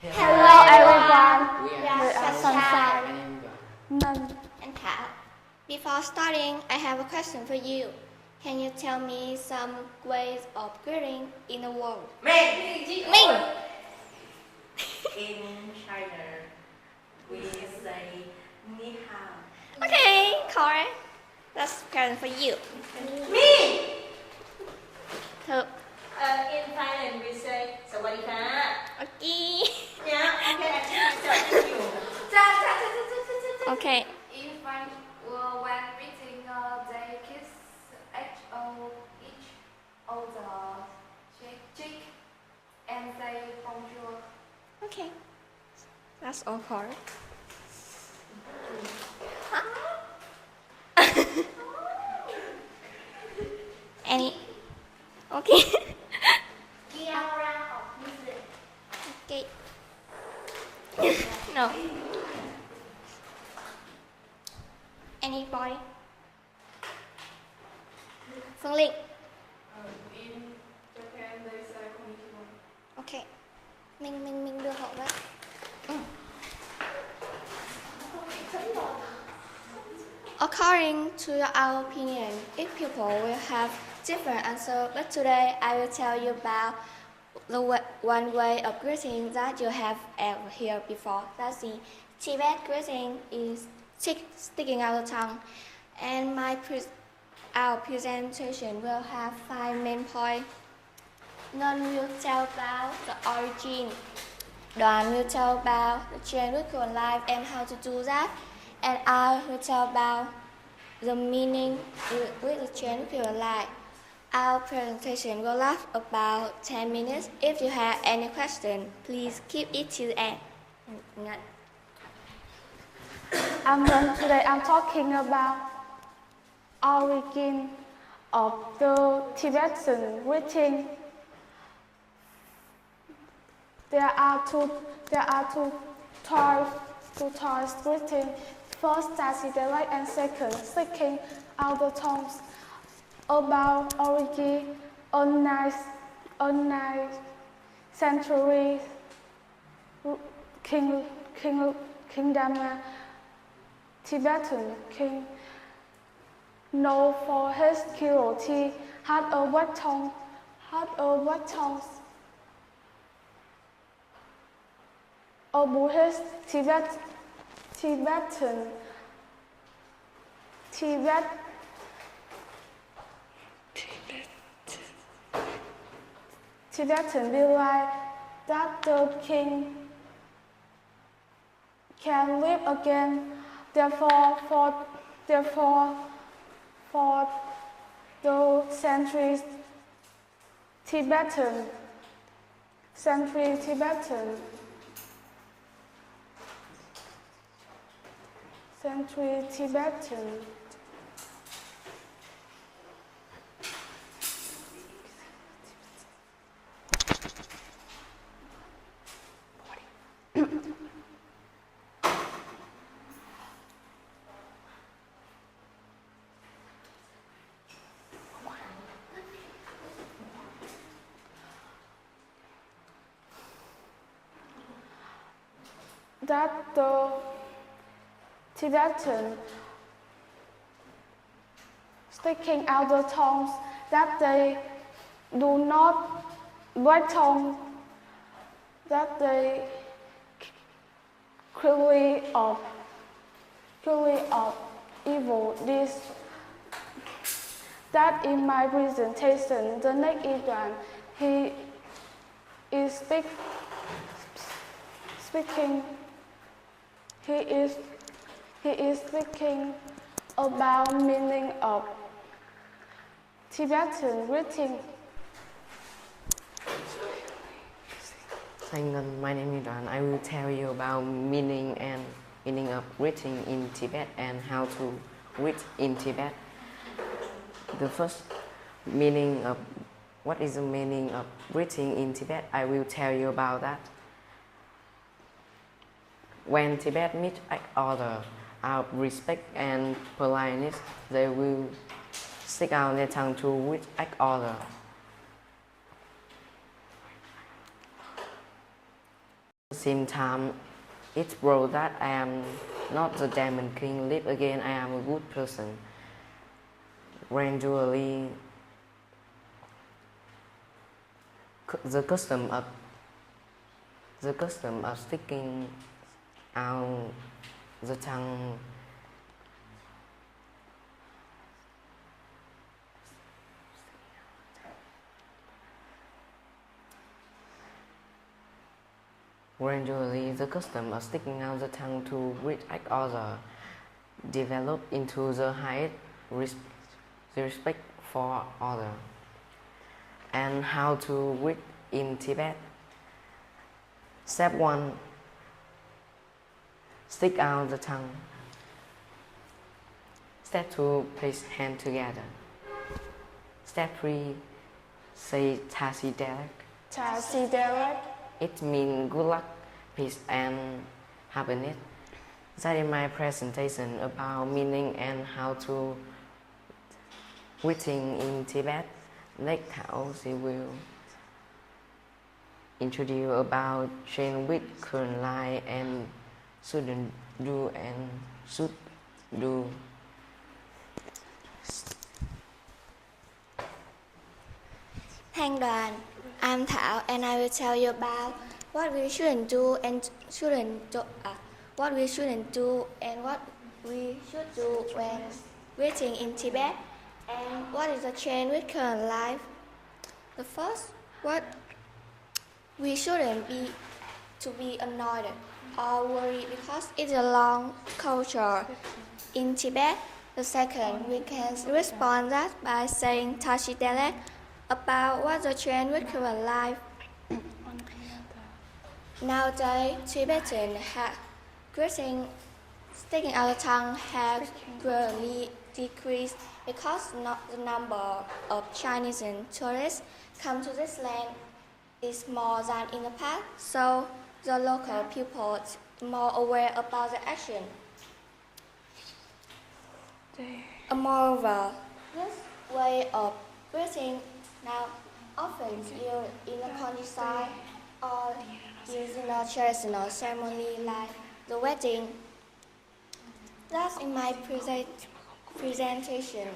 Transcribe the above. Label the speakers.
Speaker 1: Hello everyone.
Speaker 2: We are
Speaker 1: Sunshine,
Speaker 2: Ngân
Speaker 1: and Thảo. Before starting, I have a question for you. Can you tell me some ways of greeting in the world?
Speaker 2: Ming. In China, we say ni hao.
Speaker 1: Okay, correct. That's question for you.
Speaker 2: Me.
Speaker 1: Thử.
Speaker 2: In Thailand, we say สวัสดีค่ะ
Speaker 1: Okay.
Speaker 2: Yeah. Okay. Thank you.
Speaker 1: Okay.
Speaker 3: In French, when meeting, they kiss each other cheek and say bonjour.
Speaker 1: Okay. That's all correct. Any? Okay. Okay. No. Anybody? Phương Linh.
Speaker 3: In Japan, they say konnichiwa.
Speaker 1: Okay. Mình đưa họ đó. According to our opinion, if people will have different answers, but today I will tell you about one way of greeting that you have ever heard before. That's the Tibet greeting is sticking out the tongue. And our presentation will have 5 main points. Ngân will tell about the origin. Đoàn will tell about the change with your life and how to do that. And I will tell about the meaning with the change with your life. Our presentation will last about 10 minutes. If you have any question, please keep it to the end.
Speaker 4: Today I'm talking about origin of the Tibetan greeting. There are two types greeting. First, that's the right, and second, sticking out the tongues. About origin, on 9th century, Kingdom Tibetan king, known for his cruelty, had a wet tongue. A Buddhist Tibetan believe that the king can live again. Therefore, for the centuries, Tibetan that the Tibetan sticking out the tongues, that they do not wet tongue, that they clearly of evil. This that in my presentation, the next is Đoàn. He is speaking about meaning of Tibetan greeting.
Speaker 5: Hi Ngân, my name is Đoàn. I will tell you about meaning of greeting in Tibet and how to greet in Tibet. The first meaning of what is the meaning of greeting in Tibet? I will tell you about that. When Tibet meet others out of respect and politeness, they will stick out their tongue to greet others. same time, it brought that I am not the Diamond King. Live again, I am a good person. Gradually, the custom of sticking out the tongue Gradually, the custom of sticking out the tongue to greet others developed into the highest respect for others. And how to greet in Tibet. Step 1. Stick out the tongue. Step 2. Place hands together. Step 3. Say Tasi Derek.
Speaker 4: Tasi Derek.
Speaker 5: It means good luck, peace and happiness. That is my presentation about meaning and how to greeting in Tibet. Next, Thảo, she will introduce about change with current life and shouldn't do and should do.
Speaker 1: Thank Đoàn. I'm Thảo and I will tell you about what we shouldn't do and what we shouldn't do and what we should do when greeting in Tibet, and what is the change with current life. The first, what we shouldn't be annoyed or worried because it's a long culture in Tibet. The second, we can respond that by saying Tashi Delek about what the trend with current life. Nowadays, Tibetan greeting sticking out the tongue has greatly decreased because the number of Chinese and tourists come to this land is more than in the past, so the local people are more aware about the action. Moreover, this way of greeting now often used in the countryside or used in a traditional ceremony like the wedding. That's in my presentation.